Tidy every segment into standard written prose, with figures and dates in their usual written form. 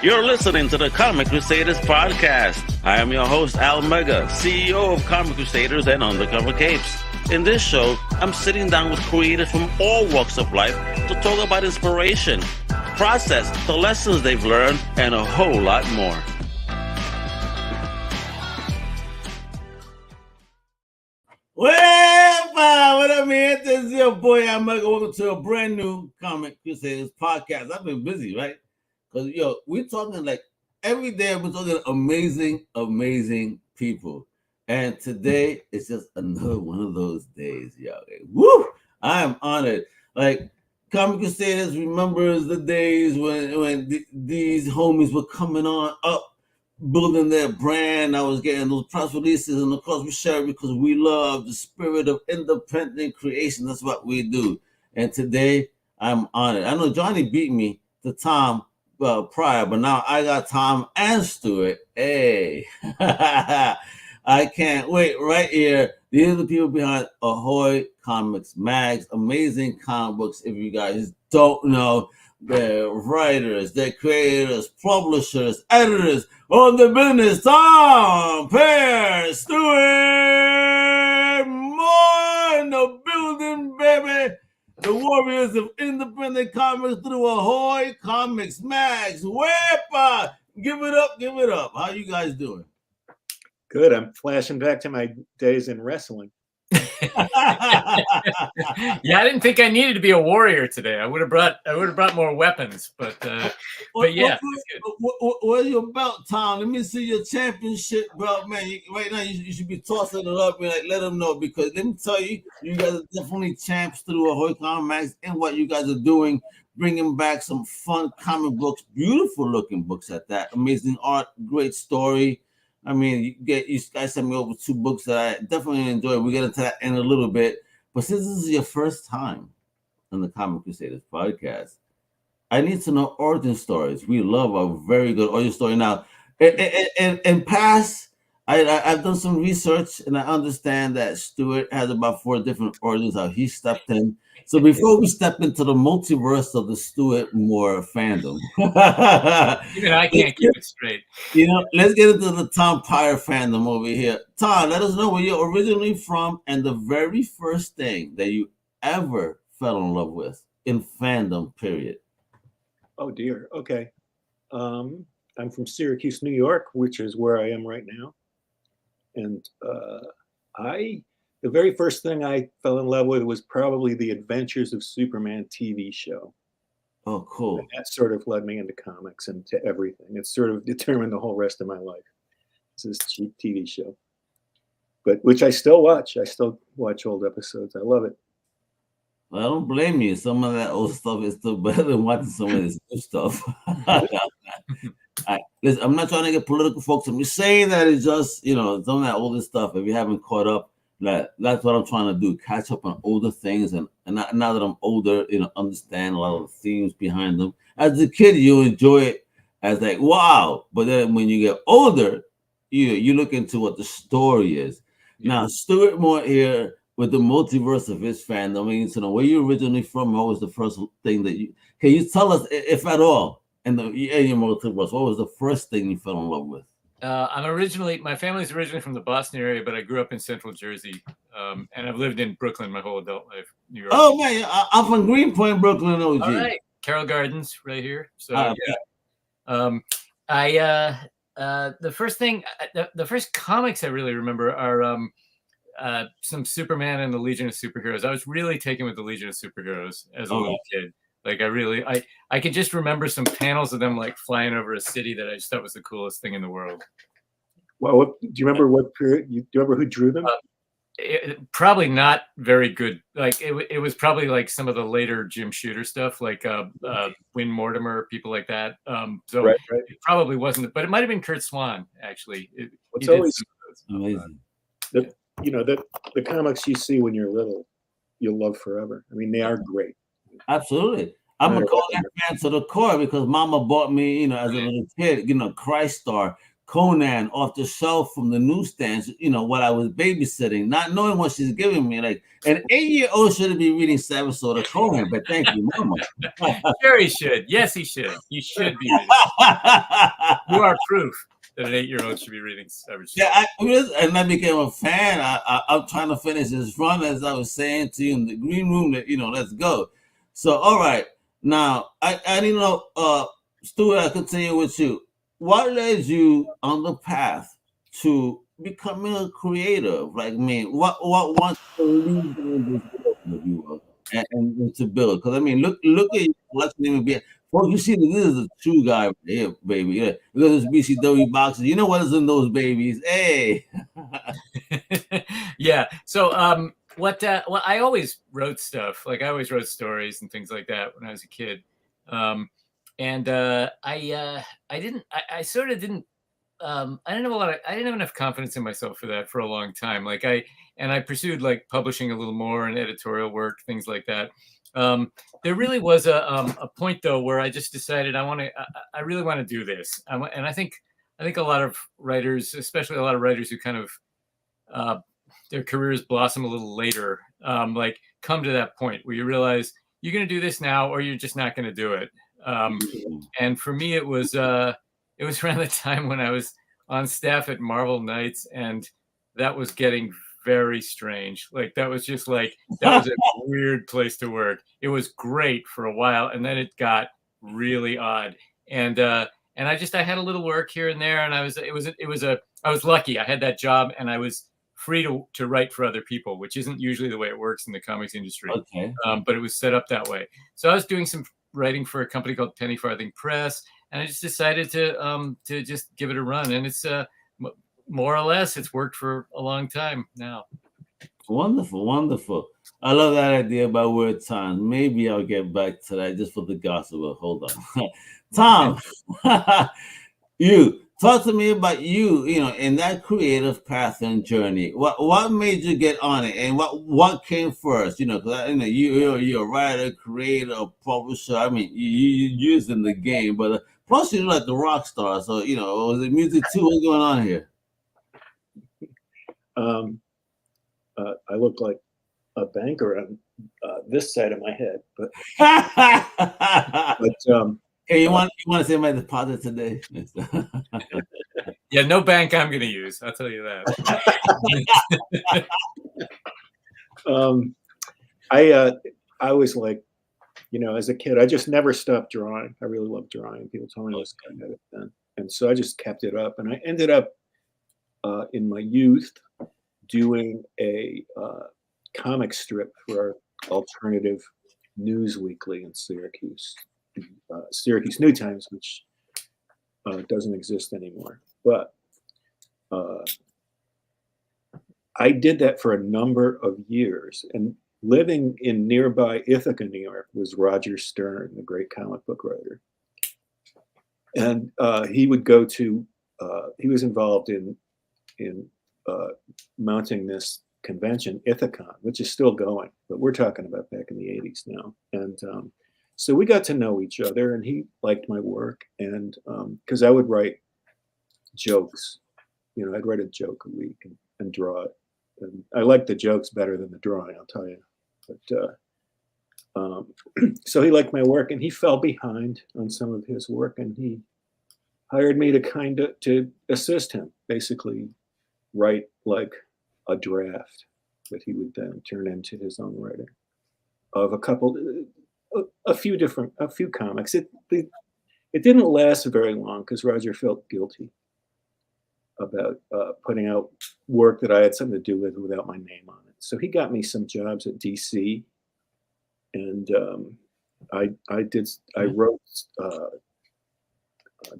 You're listening to the Comic Crusaders podcast. I am your host, Al Mega, CEO of Comic Crusaders and Undercover Capes. In this show, I'm sitting down with creators from all walks of life to talk about inspiration, process, the lessons they've learned, and a whole lot more. Well, what up, man? This is your boy, Al Mega. Welcome to a brand new Comic Crusaders podcast. I've been busy, right? Because, we're talking like every day, we're talking amazing people. And today, it's just another one of those days, y'all. Woo! I am honored. Like, Comic Crusaders remembers the days when these homies were coming on up, building their brand. I was getting those press releases, and of course, we share it because we love the spirit of independent creation. That's what we do. And today, I'm honored. I know Johnny beat me to Tom Peyer, but now I got Tom and Stuart. Hey, I can't wait. Right here, these are the people behind Ahoy Comic Mags, amazing comic books. If you guys don't know, they're writers, they're creators, publishers, editors on the business. Tom Peyer, Stuart Moore in the building, baby. The warriors of independent comics through Ahoy Comic Mags. Weeeepppaaaaaa! Give it up. How you guys doing? Good. I'm flashing back to my days in wrestling. Yeah, I didn't think I needed to be a warrior today. I would have brought more weapons, but yeah. Where's your belt, Tom? Let me see your championship belt, man. Right now, you should be tossing it up and let them know, because let me tell you, you guys are definitely champs through Ahoy Comic Mags and what you guys are doing, bringing back some fun comic books, beautiful looking books at that, amazing art, great story. I mean, you guys sent me over 2 books that I definitely enjoy. We'll get into that in a little bit. But since this is your first time on the Comic Crusaders podcast, I need to know origin stories. We love a very good origin story. Now, in past, I've done some research, and I understand that Stuart has about 4 different origins, how he stepped in. So before we step into the multiverse of the Stuart Moore fandom, even I can't keep it straight. Let's get into the Tom Peyer fandom over here. Tom, let us know where you're originally from and the very first thing that you ever fell in love with in fandom, period. Oh, dear. Okay. I'm from Syracuse, New York, which is where I am right now. And the very first thing I fell in love with was probably the Adventures of Superman TV show. Oh, cool. And that sort of led me into comics and to everything. It sort of determined the whole rest of my life. It's this cheap TV show, but which I still watch. I still watch old episodes. I love it. Well, I don't blame you. Some of that old stuff is still better than watching some of this new stuff. Listen, I'm not trying to get political, folks. I'm just saying that it's just, some of that older stuff, if you haven't caught up, that's what I'm trying to do, catch up on older things. And now that I'm older, understand a lot of the themes behind them. As a kid, you enjoy it as like, wow. But then when you get older, you look into what the story is. Yeah. Now, Stuart Moore here with the multiverse of his fandom. I mean, to know where you originally from, what was the first thing that can you tell us, if at all, in your multiverse, what was the first thing you fell in love with? My family's originally from the Boston area, but I grew up in Central Jersey, and I've lived in Brooklyn my whole adult life. New York. Oh man, I'm from Greenpoint, Brooklyn, OG. All right, Carroll Gardens, right here. So yeah. The first comics I really remember are some Superman and the Legion of Superheroes. I was really taken with the Legion of Superheroes as a little kid. Like I could just remember some panels of them like flying over a city that I just thought was the coolest thing in the world. Well, do you remember what period? Do you remember who drew them? Probably not very good. Like it was probably like some of the later Jim Shooter stuff, like Win Mortimer, people like that. So right. It probably wasn't, but it might have been Kurt Swan actually. It's always amazing. The comics you see when you're little, you'll love forever. I mean, they are great. Absolutely. I'm a Kodak fan to the core because Mama bought me, as a little kid, Christ Star, Conan off the shelf from the newsstands, you know, while I was babysitting, not knowing what she's giving me. Like an 8-year-old shouldn't be reading Savage Sword of Conan, but thank you, Mama. Sure, he should. Yes, he should. He should be reading. You are proof that an 8-year-old should be reading Savage Sword. Yeah, and I became a fan. I'm trying to finish this run, as I was saying to you in the green room, that, you know, let's go. So, all right. Now, I didn't know, Stuart, I continue with you. What led you on the path to becoming a creative? Like me, what wants to lead you in this world, if you will, and to build? Because I mean, look at you. Let's name it. Well, you see, this is a true guy right here, baby. Yeah, look at this BCW boxes. You know what is in those babies? Hey. Yeah. So, well, I always wrote stuff. Like I always wrote stories and things like that when I was a kid. And I sort of didn't. I didn't have enough confidence in myself for that for a long time. Like I pursued like publishing a little more and editorial work, things like that. There really was a point though where I just decided I really want to do this. And I think a lot of writers, especially a lot of writers who kind of their careers blossom a little later, like come to that point where you realize you're going to do this now or you're just not going to do it. And for me, it was around the time when I was on staff at Marvel Knights, and that was getting very strange. Like that was just like, that was a weird place to work. It was great for a while, and then it got really odd. And I had a little work here and there, and I was lucky. I had that job, and I was free to write for other people, which isn't usually the way it works in the comics industry. Okay. But it was set up that way. So I was doing some writing for a company called Penny Farthing Press, and I just decided to just give it a run. And it's more or less it's worked for a long time now. Wonderful, wonderful. I love that idea about word time. Maybe I'll get back to that just for the gossip. Hold on. Tom, you talk to me about you know, in that creative path and journey. What made you get on it, and what came first? You know, because you know you're a writer, creator, publisher. I mean, you're using the game, but plus you're like the rock star. So you know, was it music too? What's going on here? I look like a banker on this side of my head, but hey, you want to say my deposit today? Yeah, no bank I'm going to use. I'll tell you that. I was like, you know, as a kid, I just never stopped drawing. I really loved drawing. People told me I was good at it then, and so I just kept it up. And I ended up in my youth doing a comic strip for our alternative news weekly in Syracuse, Syracuse New Times, which doesn't exist anymore. But I did that for a number of years. And living in nearby Ithaca, New York, was Roger Stern, the great comic book writer. And he would go to, he was involved in mounting this convention, Ithacon, which is still going, but we're talking about back in the 80s now. And so we got to know each other, and he liked my work. And because I would write jokes, you know, I'd write a joke a week and draw it. And I liked the jokes better than the drawing, I'll tell you. But so he liked my work, and he fell behind on some of his work, and he hired me to assist him, basically write like a draft that he would then turn into his own writing of a few comics. It didn't last very long because Roger felt guilty about putting out work that I had something to do with without my name on it. So he got me some jobs at DC, and I wrote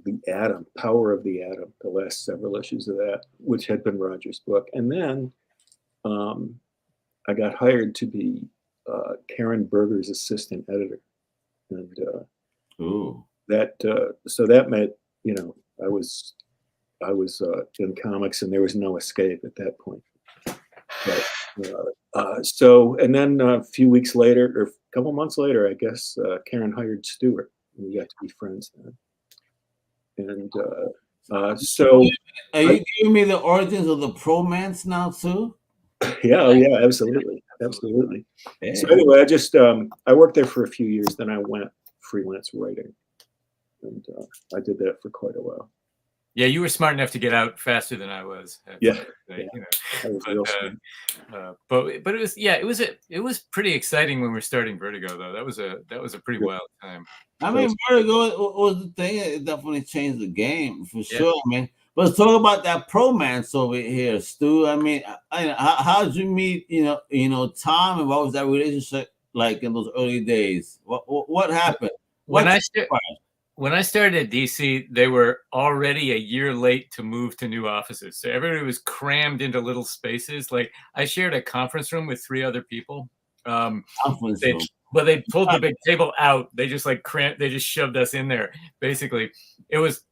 The Atom, Power of the Atom, the last several issues of that, which had been Roger's book. And then I got hired to be Karen Berger's assistant editor. And so that meant, you know, I was in comics, and there was no escape at that point. But, so, and then a few weeks later, or a couple months later, I guess, Karen hired Stuart, and we got to be friends then. And So are you giving me the origins of the Promance now too? yeah, absolutely. Yeah. So anyway, I just I worked there for a few years, then I went freelance writing, and I did that for quite a while. Yeah, you were smart enough to get out faster than I was. Yeah, you know. I was real smart. But it was pretty exciting when we were starting Vertigo though. That was a pretty wild time. I mean, Vertigo was the thing. It definitely changed the game for sure, man. But let's talk about that Promance over here, Stu. I mean, how did you meet? Tom, and what was that relationship like in those early days? What happened? When I started at DC, they were already a year late to move to new offices. So everybody was crammed into little spaces. Like I shared a conference room with 3 other people. But they pulled the big table out. They just like they just shoved us in there. Basically, it was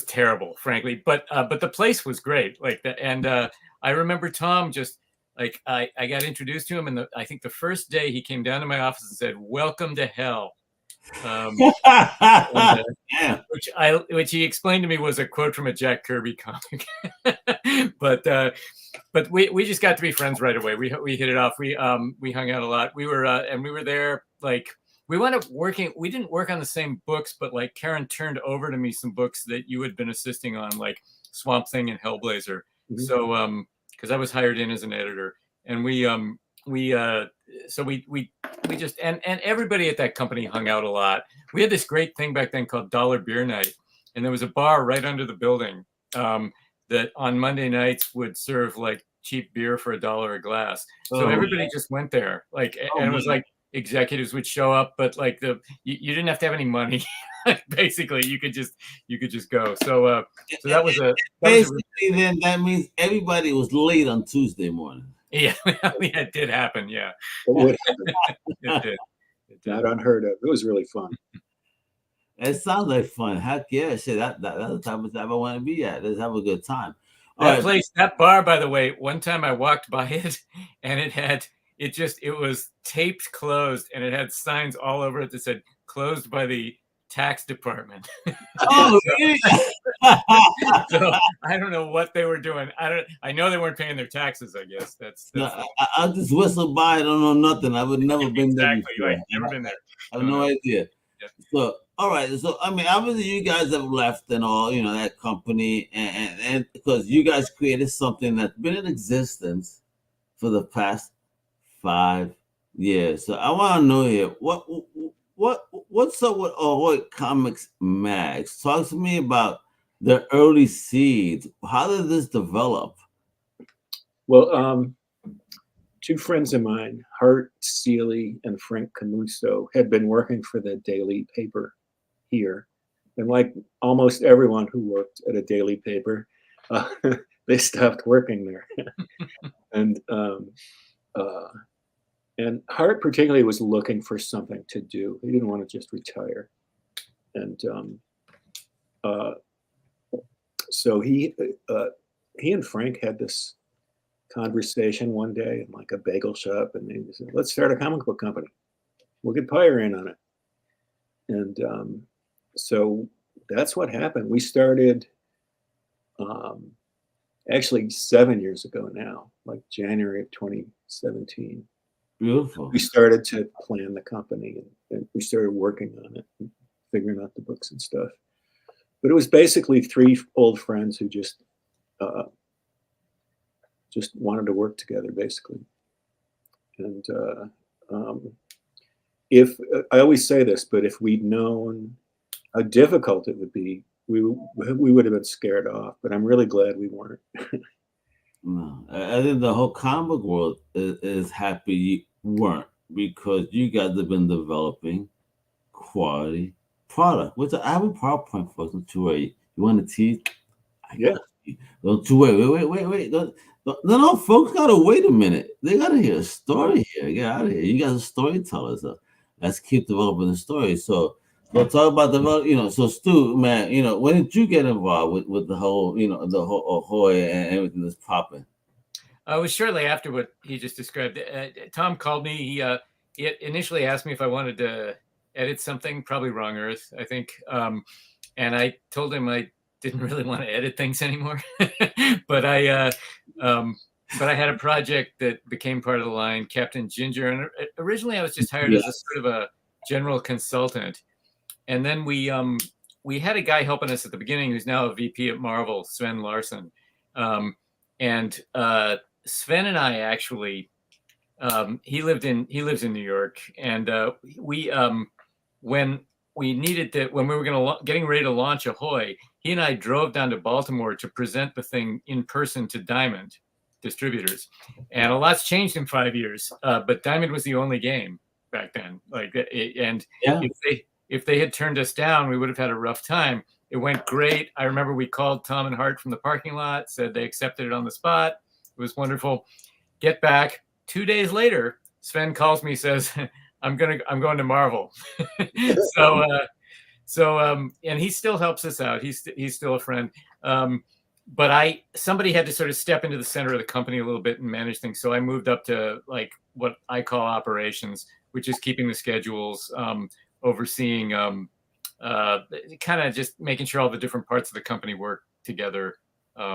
terrible, frankly. But the place was great. Like and I remember Tom just like I got introduced to him, and I think the first day he came down to my office and said, "Welcome to hell." Which he explained to me was a quote from a Jack Kirby comic. but we just got to be friends right away. We hit it off. We hung out a lot. We were there like we wound up working. We didn't work on the same books, but like Karen turned over to me some books that you had been assisting on, like Swamp Thing and Hellblazer. Mm-hmm. So because I was hired in as an editor, and we just and everybody at that company hung out a lot. We had this great thing back then called Dollar Beer Night, and there was a bar right under the building that on Monday nights would serve like cheap beer for $1 a glass. So everybody just went there, like, and it was like executives would show up, but like you didn't have to have any money. Basically, you could just go. So that was then that means everybody was late on Tuesday morning. Yeah, it did happen. Yeah, it did. Not unheard of. It was really fun. It sounds like fun. Heck yeah, shit. That's the type of time I want to be at. Let's have a good time. That bar, by the way, one time I walked by it, and it was taped closed, and it had signs all over it that said "closed by the tax department." Oh, so I don't know what they were doing. I know they weren't paying their taxes. I guess that's I'll just whistle by. I don't know nothing. I would never been there before. I've never been there. I have no idea. Yeah. So all right. So I mean, obviously you guys have left and all, that company, and because you guys created something that's been in existence for the past 5 years. So I want to know here what's up with Ahoy Comic Mags? Talk to me about the early seeds. How did this develop? Well, 2 friends of mine, Hart Seeley and Frank Camuso, had been working for the daily paper here. And like almost everyone who worked at a daily paper, they stopped working there. And Hart particularly was looking for something to do. He didn't want to just retire. And so he and Frank had this conversation one day in like a bagel shop, and they said, "Let's start a comic book company. We'll get Peyer in on it." And so that's what happened. We started actually 7 years ago now, like January of 2017. Beautiful. We started to plan the company, and we started working on it and figuring out the books and stuff. But it was basically 3 old friends who just wanted to work together, basically. And if I always say this, but if we'd known how difficult it would be, we would have been scared off. But I'm really glad we weren't. No, I think the whole comic world is happy you weren't, because you guys have been developing quality product. Which I have a PowerPoint for some 2A. You want to tease? Yeah. Don't 2A. Wait. No, folks gotta wait a minute. They gotta hear a story here. Get out of here. You guys are storytellers. Let's keep developing the story. So we'll talk about so Stu, man, when did you get involved with the whole, the whole Ahoy and everything that's popping? It was shortly after what he just described. Tom called me. He initially asked me if I wanted to edit something, probably Wrong Earth, I think. And I told him didn't really want to edit things anymore. But I had a project that became part of the line, Captain Ginger. And originally I was just hired as a sort of a general consultant. And then we had a guy helping us at the beginning who's now a VP at Marvel, Sven Larson. And Sven and I actually, he lives in New York, and when we were getting ready to launch Ahoy, he and I drove down to Baltimore to present the thing in person to Diamond distributors, and a lot's changed in 5 years. But Diamond was the only game back then, if they had turned us down, we would have had a rough time. It went great. I remember we called Tom and Hart from the parking lot, said they accepted it on the spot. It was wonderful. Get back 2 days later, Sven calls me, says, I'm going to Marvel. And he still helps us out. He's still a friend. But somebody had to sort of step into the center of the company a little bit and manage things. So I moved up to like what I call operations, which is keeping the schedules, overseeing, kind of just making sure all the different parts of the company work together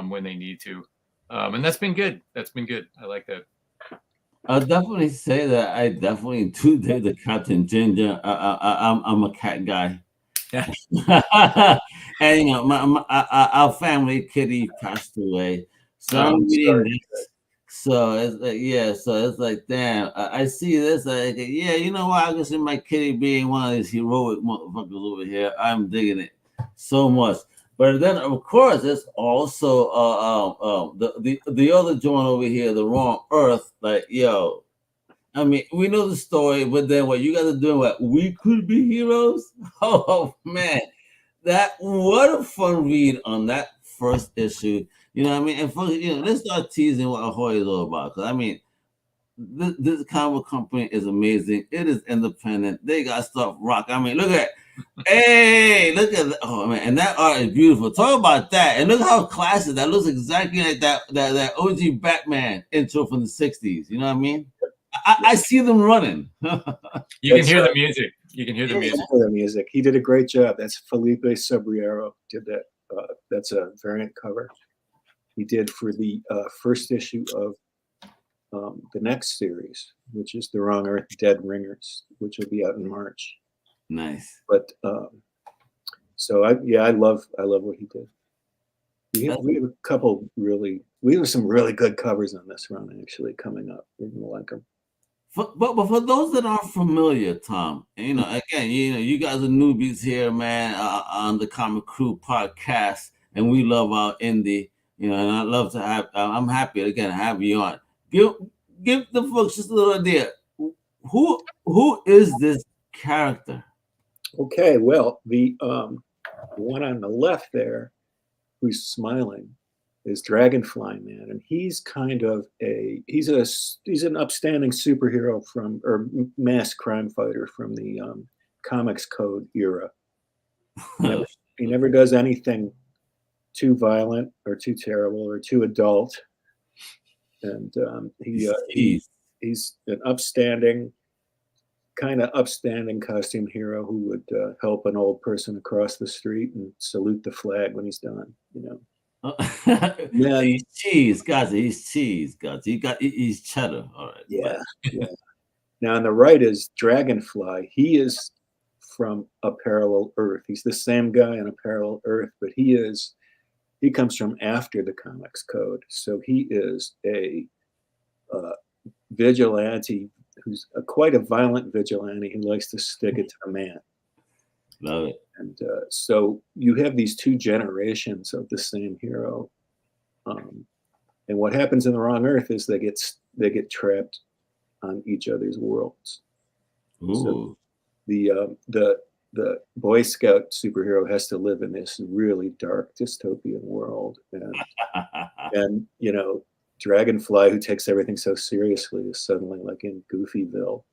when they need to. And that's been good. I like that. I'll definitely say that I definitely do dig the Captain Ginger. I'm a cat guy. And our family kitty passed away, so I'm reading this. So it's like, so it's like, damn, I see this, like, you know what, I can see my kitty being one of these heroic motherfuckers over here. I'm digging it so much. But then of course there's also the other joint over here, the Wrong Earth. Like, yo, I mean, we know the story, but then what you guys are doing, what we could be heroes? Oh man, what a fun read on that first issue. You know what I mean? And let's start teasing what Ahoy is all about. Because I mean, this comic company is amazing. It is independent. They got stuff rock. I mean, look at look at that. Oh man, and that art is beautiful. Talk about that. And look how classic that looks, exactly like that OG Batman intro from the 60s. You know what I mean? I see them running. You can hear the music. You can hear the music. He did a great job. That's Felipe Sobriero did that. That's a variant cover he did for the first issue of the next series, which is The Wrong Earth Dead Ringers, which will be out in March. Nice. But so I love what he did. We have a couple we have some really good covers on this run actually coming up. You're gonna like them. But for those that aren't familiar, Tom, again, you guys are newbies here, man, on the Comic Crew podcast, and we love our indie, and I love to have. I'm happy again to have you on. Give the folks just a little idea. Who is this character? Okay, well, the one on the left there, who's smiling, is Dragonfly Man, and he's kind of he's an upstanding superhero or mass crime fighter from the Comics Code era. He never does anything too violent or too terrible or too adult, and he's an upstanding costume hero who would help an old person across the street and salute the flag when he's done. Yeah, he's cheese, guys. He's cheese, guys. He's cheddar. All right. Yeah. Now on the right is Dragonfly. He is from a parallel Earth. He's the same guy on a parallel Earth, but he comes from after the Comics Code. So he is a vigilante who's quite a violent vigilante who likes to stick it to the man. Love it. And so you have these two generations of the same hero. And what happens in The Wrong Earth is they get trapped on each other's worlds. Ooh. So the Boy Scout superhero has to live in this really dark dystopian world. And Dragonfly, who takes everything so seriously, is suddenly like in Goofyville.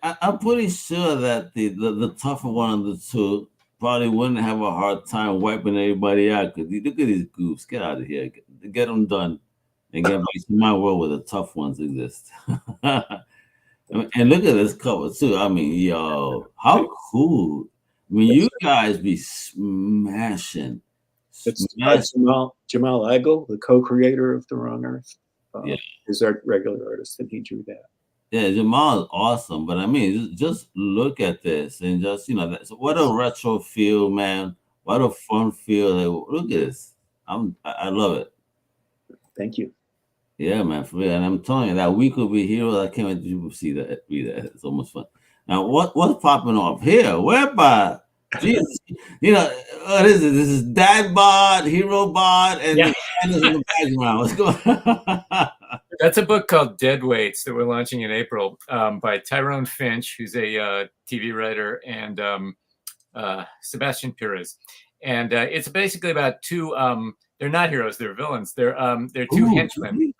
I'm pretty sure that the tougher one of the two probably wouldn't have a hard time wiping everybody out, because look at these goofs. Get out of here. Get them done and get back to my world where the tough ones exist. And look at this cover too. I mean, yo, how cool. mean, you guys be smashing. It's smashing. Jamal Igle, the co-creator of The Wrong Earth, Yeah. is our regular artist, and he drew that. Yeah, Jamal is awesome, but I mean, just look at this and just what a retro feel, man. What a fun feel. Like, look at this. I love it. Thank you. Yeah, man, for real. And I'm telling you, that we could be heroes. I can't wait to people see that. Read that. It's almost fun. Now, what's popping off here? Whereby, Jesus, what is it? This is Dad Bod, Hero Bod, and the in the background. What's going on? That's a book called Dead Weights that we're launching in April by Tyrone Finch, who's a TV writer, and Sebastian Perez. And it's basically about two, they're not heroes, they're villains. They're two henchmen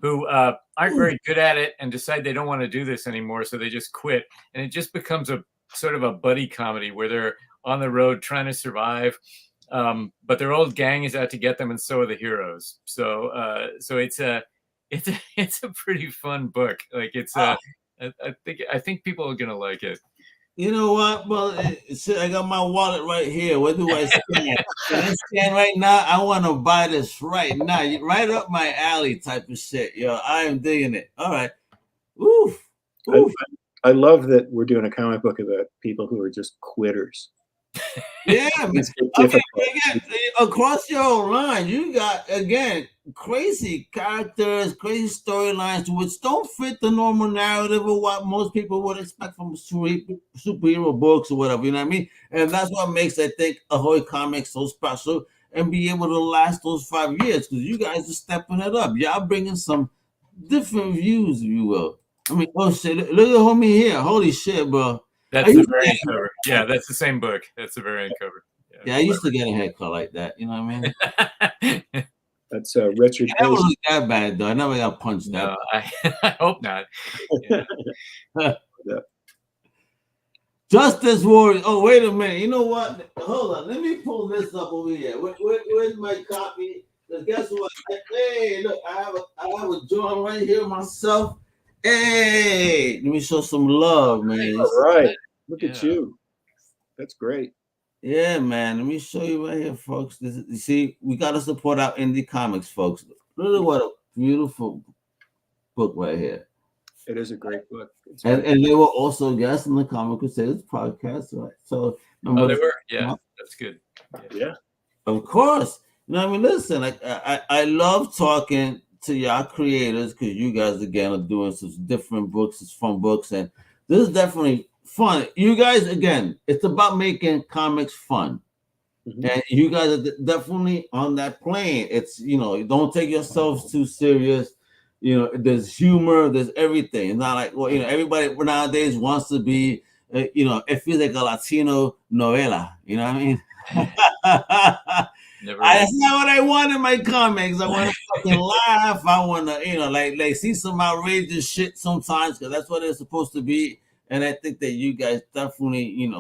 who aren't very good at it and decide they don't want to do this anymore, so they just quit. And it just becomes a sort of a buddy comedy where they're on the road trying to survive, but their old gang is out to get them, and so are the heroes. So it's a pretty fun book. Like I think people are gonna like it. You know what? Well, I got my wallet right here. Where do I scan? Can I scan right now? I want to buy this right now. Right up my alley type of shit. Yo, I am digging it. All right. Oof. I love that we're doing a comic book about people who are just quitters. Yeah, man. Okay, again, across your line, you got, again, crazy characters, crazy storylines which don't fit the normal narrative of what most people would expect from superhero books or whatever, you know what I mean? And that's what makes, I think, Ahoy Comics so special and be able to last those 5 years, because you guys are stepping it up. Y'all bringing some different views, if you will. I mean, oh shit, look at homie here. Holy shit, bro. That's the variant cover. Yeah, that's the same book. That's the variant cover. Yeah, I used to get a haircut like that. You know what I mean? That's Richard. That wasn't that bad though. I never got punched out. No, I hope not. Yeah. Justice Warriors. Oh, wait a minute. You know what? Hold on. Let me pull this up over here. Where's my copy? Because guess what? Hey, look, I have a drawing right here myself. Hey, let me show some love, man. All right. Look at you. That's great. Yeah, man. Let me show you right here, folks. You see, we got to support our indie comics, folks. Look at what a beautiful book right here. It is a great book. And they were also guests on the Comic Crusaders podcast, right? So, they were? Yeah, that's good. Yeah. Of course. You know what I mean? Listen, like I love talking to y'all creators, because you guys again are doing some different books, it's fun books, and this is definitely fun. You guys, again, it's about making comics fun. Mm-hmm. And you guys are definitely on that plane. It's, don't take yourselves too serious. There's humor, there's everything. It's not like, well, everybody nowadays wants to be, it feels like a Latino novela. You know what I mean? That's not what I want in my comics. I want to fucking laugh. I want to, like see some outrageous shit sometimes, because that's what it's supposed to be. And I think that you guys definitely,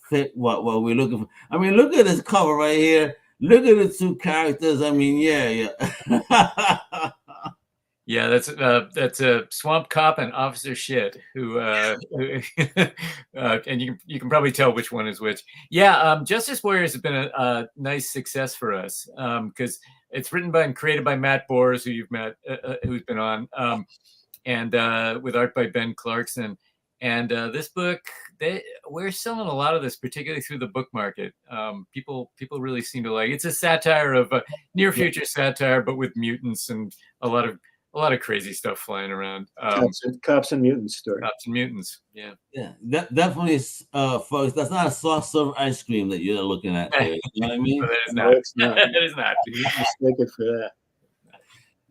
fit what we're looking for. I mean, look at this cover right here. Look at the two characters. I mean, yeah. Yeah, that's a swamp cop and Officer Shit who and you can probably tell which one is which. Yeah, Justice Warriors has been a nice success for us because it's written by and created by Matt Bors, who you've met, who's been on, and with art by Ben Clarkson. And this book, we're selling a lot of this, particularly through the book market. People really seem to like it. It's a satire of near future satire, but with mutants and a lot of crazy stuff flying around. Cops and mutants story. Cops and mutants. Yeah. Yeah. Definitely, folks. That's not a soft serve ice cream that you're looking at there. You know what I mean? No, that is not. It's not. It is not. You mistake it for that.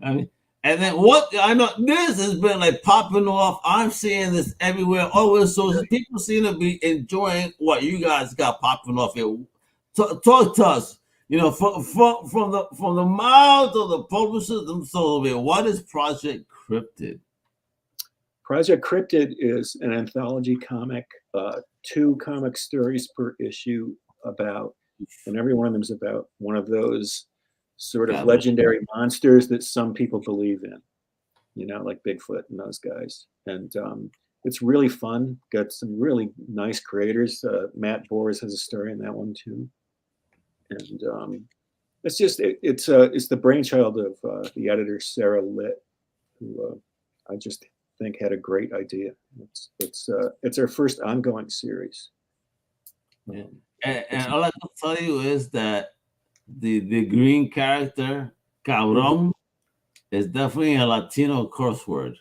I mean, and then what I know, this has been like popping off. I'm seeing this everywhere. Always, so people seem to be enjoying what you guys got popping off here. Talk to us. From the mouths of the publishers themselves, what is Project Cryptid? Project Cryptid is an anthology comic, 2 comic stories per issue and every one of them is about one of those sort of legendary monsters that some people believe in, like Bigfoot and those guys. And it's really fun. Got some really nice creators. Matt Boers has a story in that one too, and it's just it's the brainchild of the editor Sarah Litt, who I just think had a great idea. It's our first ongoing series. Yeah. And all I can tell you is that the green character Cabron is definitely a Latino curse word.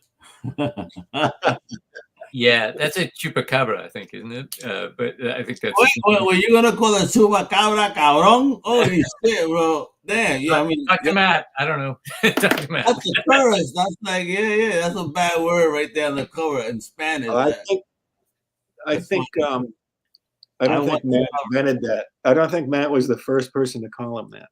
Yeah, that's a chupacabra, I think, isn't it? But I think that's. Wait, were you gonna call it chupacabra cabron? Holy shit, bro! Damn, yeah. I mean, talk to Matt. I don't know. Talk to Matt. That's a curse. That's like, yeah. That's a bad word right there on the cover in Spanish. I think I don't think Matt invented that. I don't think Matt was the first person to call him that.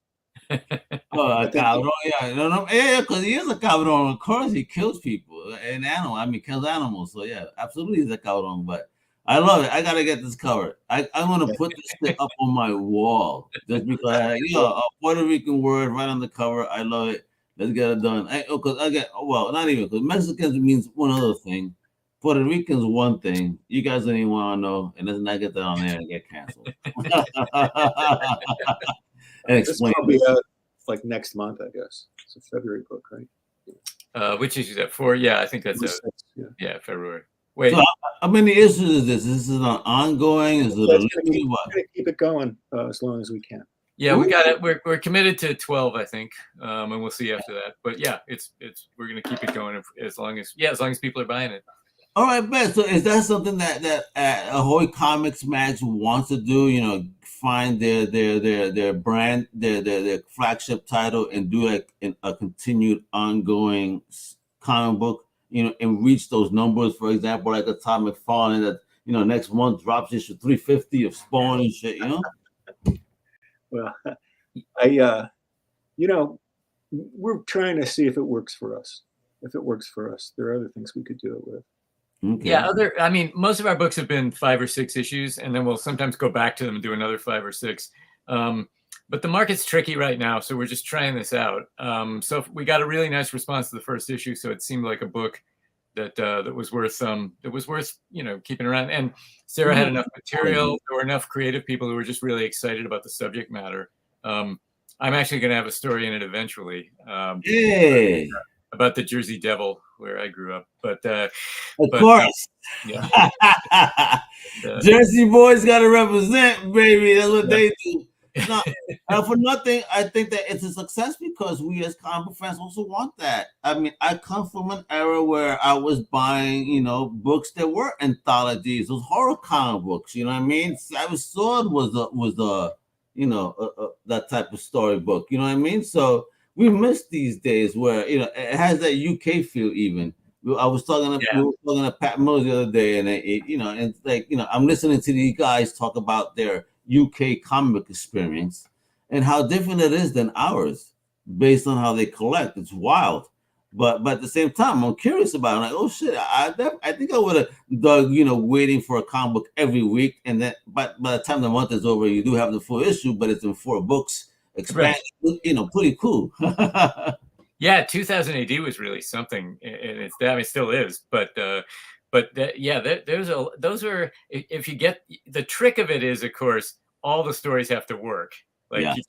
Cabron, yeah, because he is a cabron. Of course, he kills people and animals. I mean, kills animals. So yeah, absolutely, he's a cabron. But I love it. I gotta get this covered. I'm gonna put this thing up on my wall just because a Puerto Rican word right on the cover. I love it. Let's get it done. Not even because Mexicans means one other thing. Puerto Ricans one thing. You guys don't even want to know, and let's not get that on there and get canceled. And explain. Like next month, I guess. It's a February book, right? Which issue is that for? Yeah, I think that's February. Wait, so how many issues is this? Is this an ongoing? Is it we're gonna keep it going as long as we can. Yeah, we got it. We're committed to 12, I think, and we'll see after that. But yeah, we're gonna keep it going as long as people are buying it. All right, Ben. So is that something that Ahoy Comics Mags wants to do? You know, find their brand, their flagship title, and do like a continued ongoing comic book. You know, and reach those numbers. For example, like Atomic McFarlane that next month drops issue 350 of Spawn and shit. You know. Well, we're trying to see if it works for us. If it works for us, there are other things we could do it with. Okay. Yeah, I mean, most of our books have been 5 or 6 issues, and then we'll sometimes go back to them and do another 5 or 6. But the market's tricky right now, so we're just trying this out. So we got a really nice response to the first issue, so it seemed like a book that was worth keeping around. And Sarah had enough material. There were enough creative people who were just really excited about the subject matter. I'm actually going to have a story in it eventually. About the Jersey Devil, where I grew up, but of course, yeah. Jersey boys got to represent, baby. That's what they do. No, for nothing, I think that it's a success because we as comic fans also want that. I mean, I come from an era where I was buying, books that were anthologies, those horror comic books. You know what I mean? Savage Sword was that type of storybook. You know what I mean? So. We miss these days where it has that UK feel. Even I was talking to Pat Mills the other day, and it's like I'm listening to these guys talk about their UK comic experience and how different it is than ours, based on how they collect. It's wild, but at the same time, I'm curious about it. I'm like, oh shit, I think I would have dug waiting for a comic book every week, and then by the time the month is over, you do have the full issue, but it's in 4 books. Expand, pretty cool. Yeah, 2000 AD was really something, and it still is. But those are if you get the trick of it is, of course, all the stories have to work. Like you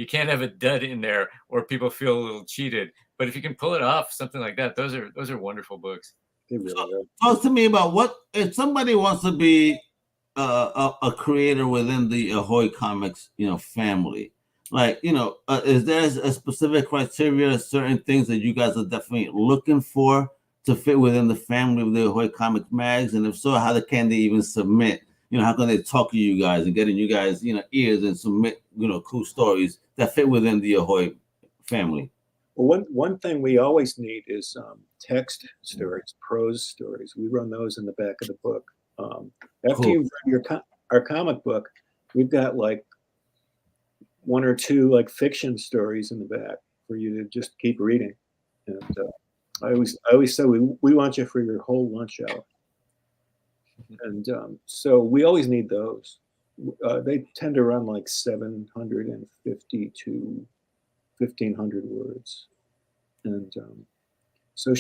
can't have a dud in there, or people feel a little cheated. But if you can pull it off, something like that, those are wonderful books. Talk to me about what if somebody wants to be a creator within the Ahoy Comics, family. Like, is there a specific criteria, certain things that you guys are definitely looking for to fit within the family of the Ahoy Comic Mags? And if so, how can they even submit? How can they talk to you guys and get in you guys, ears and submit, cool stories that fit within the Ahoy family? Well, one thing we always need is text stories, prose stories. We run those in the back of the book. After you've read our comic book, we've got like 1 or 2 like fiction stories in the back for you to just keep reading. And I always say we want you for your whole lunch hour. And so we always need those. They tend to run like 750 to 1,500 words. And so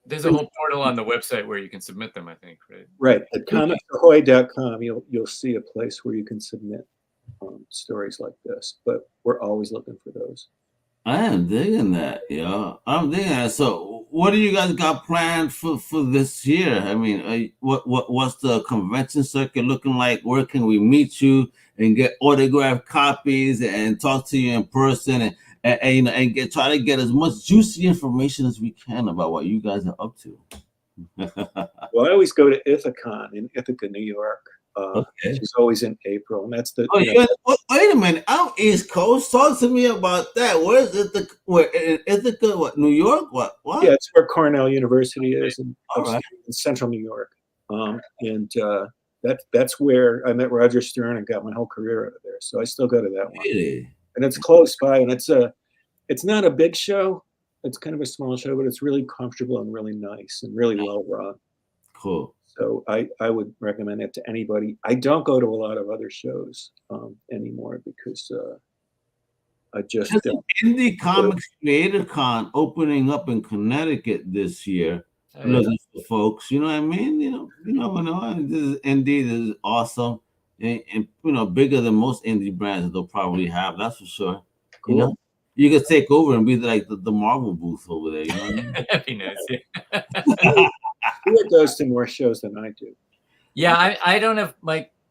There's a whole portal on the website where you can submit them, I think, right? Right. At comicsahoy.com, you'll see a place where you can submit stories like this. But we're always looking for those. I am digging that, yo. I'm digging that. So, what do you guys got planned for this year? I mean, what's the convention circuit looking like? Where can we meet you and get autographed copies and talk to you in person and you know and try to get as much juicy information as we can about what you guys are up to? Well, I always go to Ithacon in Ithaca, New York. Okay. She's always in April, and that's the. Wait a minute! I'm East Coast. Talk to me about that. Where's Ithaca? Where in Ithaca? What? New York? What? Yeah, it's where Cornell University is in Central New York, and that's where I met Roger Stern and got my whole career out of there. So I still go to that one. Really? And it's close by, and it's not a big show. It's kind of a small show, but it's really comfortable and really nice and really well run. Cool. So I would recommend it to anybody. I don't go to a lot of other shows anymore because I just There's an Indie Comics Creator Con opening up in Connecticut this year. Looking for folks, you know what I mean? You know, this is indie. This is awesome, and you know, bigger than most indie brands they'll probably have. That's for sure. Cool. You know, you could take over and be like the Marvel booth over there. You know what I mean? That'd be nice. Yeah. Stuart goes to more shows than I do. Yeah, I don't have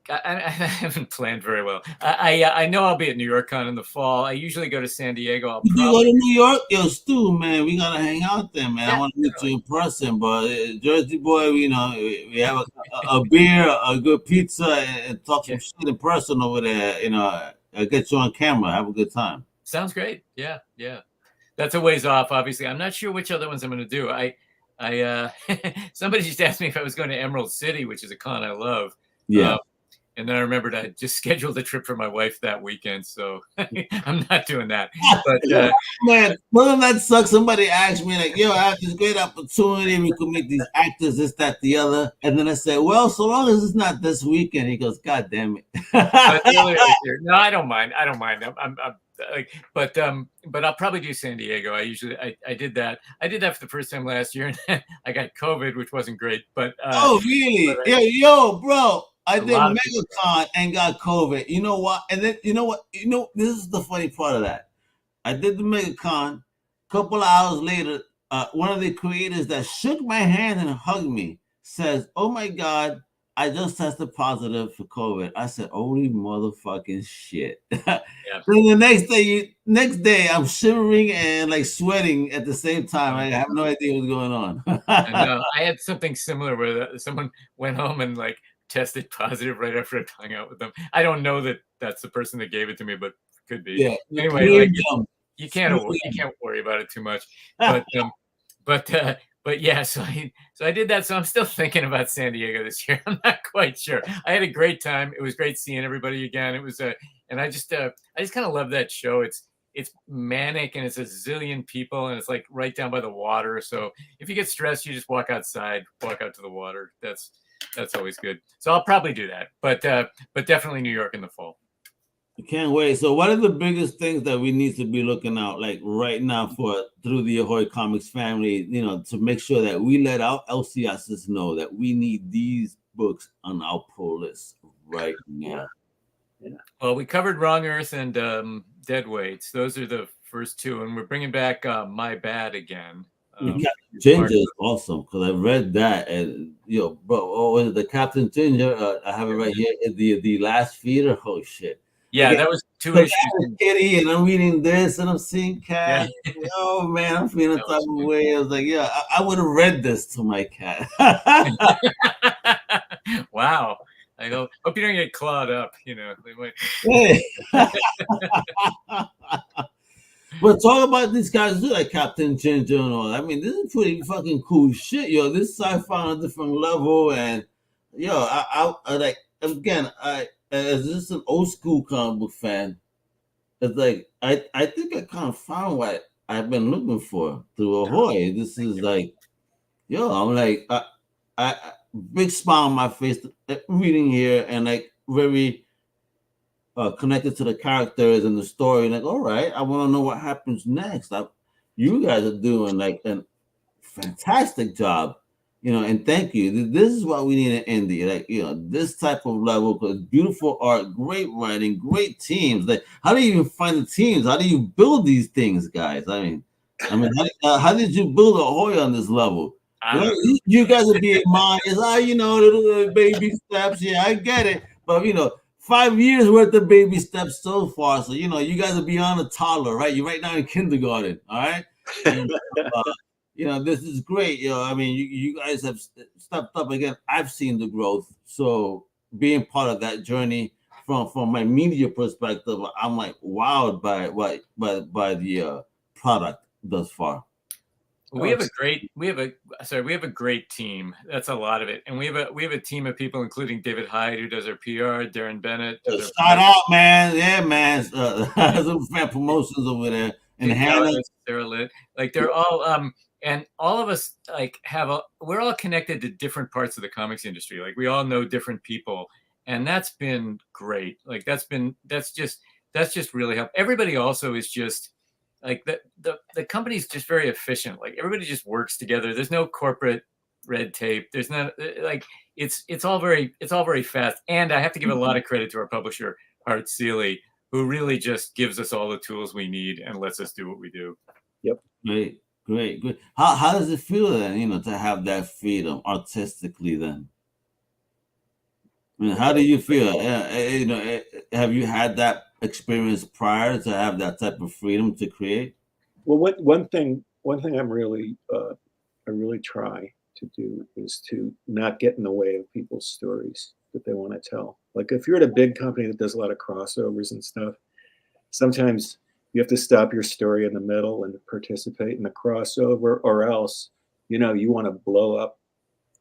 I haven't planned very well. I know I'll be at New York Con in the fall. I usually go to San Diego. You go to New York? Yo, Stu, man, we gotta hang out there, man. Yeah, I want to meet you in person, but Jersey boy, you know, we have a beer, a good pizza, and talk some shit in person over there. You know, I'll get you on camera. Have a good time. Sounds great. Yeah. That's a ways off, obviously. I'm not sure which other ones I'm going to do. Somebody just asked me if I was going to Emerald City, which is a con I love. Yeah. And then I remembered I just scheduled a trip for my wife that weekend, so I'm not doing that. But man, well, that sucks. Somebody asked me like, "Yo, I have this great opportunity. We could make these actors, this, that, the other." And then I said, "Well, so long as it's not this weekend." He goes, "God damn it!" No, I don't mind. I'm but I'll probably do San Diego. I did that. I did that for the first time last year, and I got COVID, which wasn't great. But oh, really? Yeah, yo, bro. I did MegaCon and got COVID. You know what? And then you know what? You know, this is the funny part of that. I did the MegaCon. A couple of hours later, one of the creators that shook my hand and hugged me says, "Oh my God, I just tested positive for COVID." I said, "Holy motherfucking shit!" Yeah. Then the next day, I'm shivering and like sweating at the same time. I have no idea what's going on. I know. I had something similar where someone went home and like tested positive right after I hung out with them. I don't know that that's the person that gave it to me, but could be. Yeah. Anyway, like you can't worry about it too much. But yeah, so I did that. So I'm still thinking about San Diego this year. I'm not quite sure. I had a great time. It was great seeing everybody again. It was and I just kind of love that show. It's manic and it's a zillion people and it's like right down by the water. So if you get stressed, you just walk outside, walk out to the water. That's always good. So I'll probably do that. But definitely New York in the fall. I can't wait. So what are the biggest things that we need to be looking out like right now through the Ahoy Comics family, you know, to make sure that we let our LCSs know that we need these books on our pull list right now? Yeah. Well, we covered Wrong Earth and Dead Weights. Those are the first two. And we're bringing back My Bad again. Ginger is awesome because I read that and bro, was it the Captain Ginger? I have it right here. The last feeder. Oh shit! Yeah, that was 2 issues. Kitty, and I'm reading this, and I'm seeing cat. Yeah. Oh man, I'm feeling the type of way. I was like, yeah, I would have read this to my cat. Wow. I hope you don't get clawed up. You know, they might. Hey. But talk about these guys too, like Captain Ginger and all. I mean, this is pretty fucking cool shit, yo. This sci-fi on a different level, and I like again. As just an old school comic book fan, it's like I think I kind of found what I've been looking for through Ahoy. This is like, I'm like, I big smile on my face reading here, and like very. Connected to the characters and the story, like, all right, I want to know what happens next. You guys are doing like an fantastic job. And thank you. This is what we need in Indie, like this type of level, because beautiful art, great writing, great teams. Like, how do you even find the teams? How do you build these things, guys? I mean, how did you build Ahoy on this level? You guys would be admired as little baby steps. Yeah, I get it, but 5 years worth of baby steps so far. So you guys are beyond a toddler, right? You're right now in kindergarten, all right? And, this is great. You guys have stepped up again. I've seen the growth. So being part of that journey from my media perspective, I'm like wowed by the product thus far. We have a great team. That's a lot of it, and we have a team of people, including David Hyde, who does our PR, Darren Bennett. Shout out, man! Yeah, man. Some fan promotions over there, and Hannah, Sarah Litt. Like they're all and all of us like we're all connected to different parts of the comics industry. Like we all know different people, and that's been great. Like that's just really helped. Everybody also is just. Like the company's just very efficient. Like everybody just works together. There's no corporate red tape. There's not like it's all very fast. And I have to give a lot of credit to our publisher, Art Seeley, who really just gives us all the tools we need and lets us do what we do. Yep. Great. How does it feel then, to have that freedom artistically then? I mean, how do you feel? Have you had that experience prior to have that type of freedom to create? Well, one thing I'm really I really try to do is to not get in the way of people's stories that they want to tell. Like if you're at a big company that does a lot of crossovers and stuff, sometimes you have to stop your story in the middle and participate in the crossover, or else you want to blow up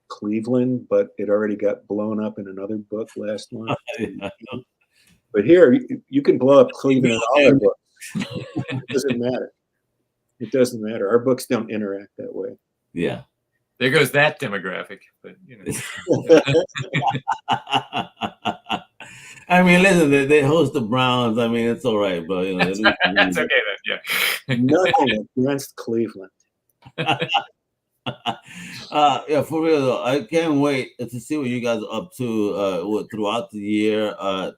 Cleveland, but it already got blown up in another book last month. But here you can blow up Cleveland in all our books. It doesn't matter. It doesn't matter. Our books don't interact that way. Yeah. There goes that demographic. But I mean, listen, they host the Browns. I mean, it's all right, but that's okay then. Yeah. Nothing against Cleveland. Yeah, for real though, I can't wait to see what you guys are up to throughout the year.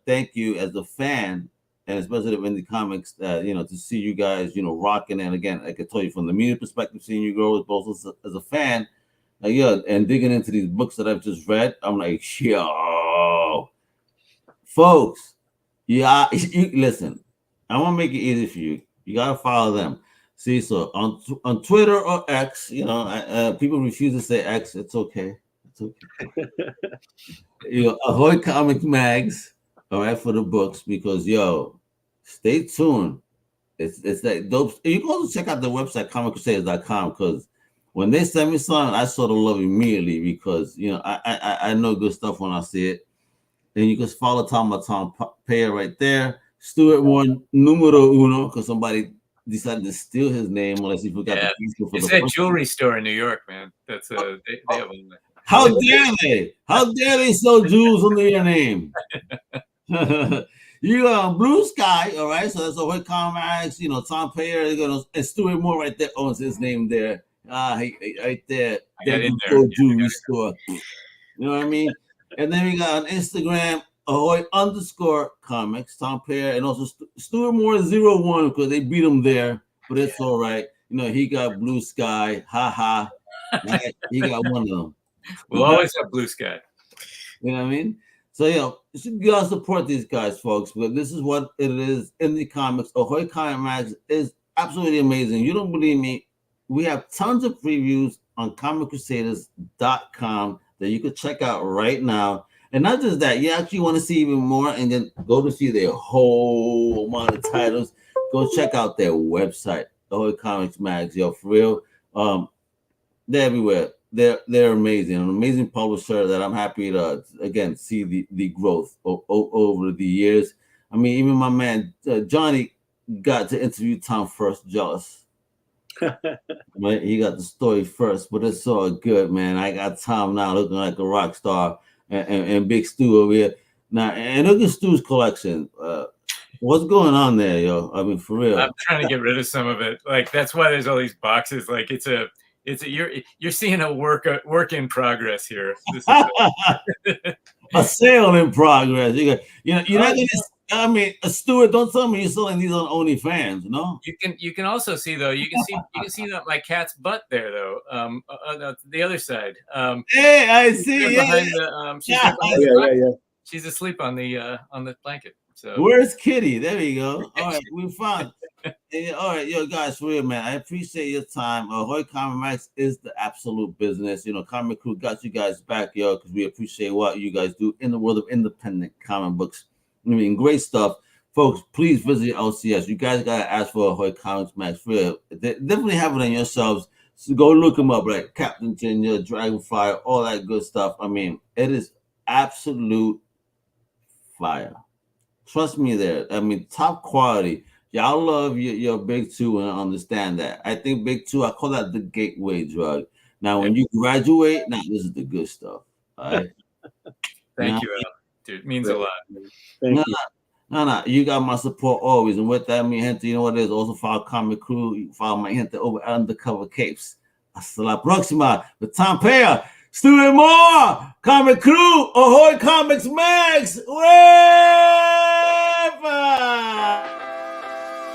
Thank you as a fan, and especially in the comics, to see you guys, rocking. And again, like I told you, from the media perspective, seeing you grow, both as a fan, and digging into these books that I've just read, I'm like, yo, folks, listen, I want to make it easy for you. You gotta follow them. See, so on Twitter or X, people refuse to say X. It's okay. Ahoy Comic Mags, all right, for the books, because stay tuned. It's that dope. You can also check out the website comiccrusaders.com, because when they send me something, I sort of love immediately, because I know good stuff when I see it. And you can follow Tom Peyer right there. Stuart Moore numero uno, because somebody decided to steal his name unless he forgot the pizza for it's the that jewelry store in New York, man. That's they have one. How dare they? How dare they sell jewels under your name? You Blue Sky, all right. So that's Ahoy Comic Mags, Tom Peyer, and Stuart Moore right there owns his name there. Right there. Jewelry store. You know what I mean? And then we got on Instagram, Ahoy_comics, Tom Peyer, and also Stuart Moore 01, because they beat him there, but it's all right. He got Blue Sky, haha. Right? He got one of them. We'll always have Blue Sky. You know what I mean? So you gotta support these guys, folks. But this is what it is in the comics. Ahoy Comic Mags is absolutely amazing. You don't believe me? We have tons of previews on comiccrusaders.com that you could check out right now. And not just that, you actually want to see even more, and then go to see their whole amount of titles. Go check out their website, Ahoy Comics Mags, for real. They're everywhere. They're amazing, an amazing publisher that I'm happy to again see the growth over the years. I mean, even my man Johnny got to interview Tom first, jealous. Right? He got the story first, but it's all good, man. I got Tom now looking like a rock star. And Big Stu over here now, and look at Stu's collection. What's going on there, yo? I mean, for real. I'm trying to get rid of some of it. Like that's why there's all these boxes. Like it's a you're seeing a work in progress here. This is a sale in progress. You're not gonna. I mean, Stuart, don't tell me you're selling these on OnlyFans, no? You can also see though. You can see that my cat's butt there though. The other side. Hey, I see. She's asleep on the blanket. So where's Kitty? There you go. All right, we found. All right, yo, guys, for real, man. I appreciate your time. Ahoy Comic Mags is the absolute business. Comic Crew got you guys back, yo, because we appreciate what you guys do in the world of independent comic books. I mean, great stuff. Folks, please visit LCS. You guys got to ask for Ahoy Comic Mags. For real. They definitely have it on yourselves. So go look them up, like Captain Ginger, Dragonfly, all that good stuff. I mean, it is absolute fire. Trust me there. I mean, top quality. Y'all love your Big Two and understand that. I think Big Two, I call that the gateway drug. Now, when you graduate, now this is the good stuff. All right. Thank you, Al. Dude, it means a lot. Thank you. No. You got my support always. And with that, mi gente, you know what it is? Also follow Comic Crew. You follow my gente over at Undercover Capes. Hasta la próxima. With Tom Peyer, Stuart Moore, Comic Crew, Ahoy Comics Mags.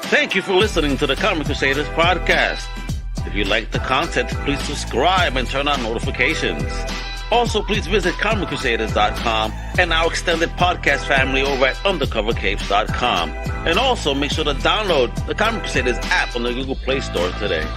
Thank you for listening to the Comic Crusaders podcast. If you like the content, please subscribe and turn on notifications. Also, please visit comiccrusaders.com and our extended podcast family over at undercovercapes.com. And also, make sure to download the Comic Crusaders app on the Google Play Store today.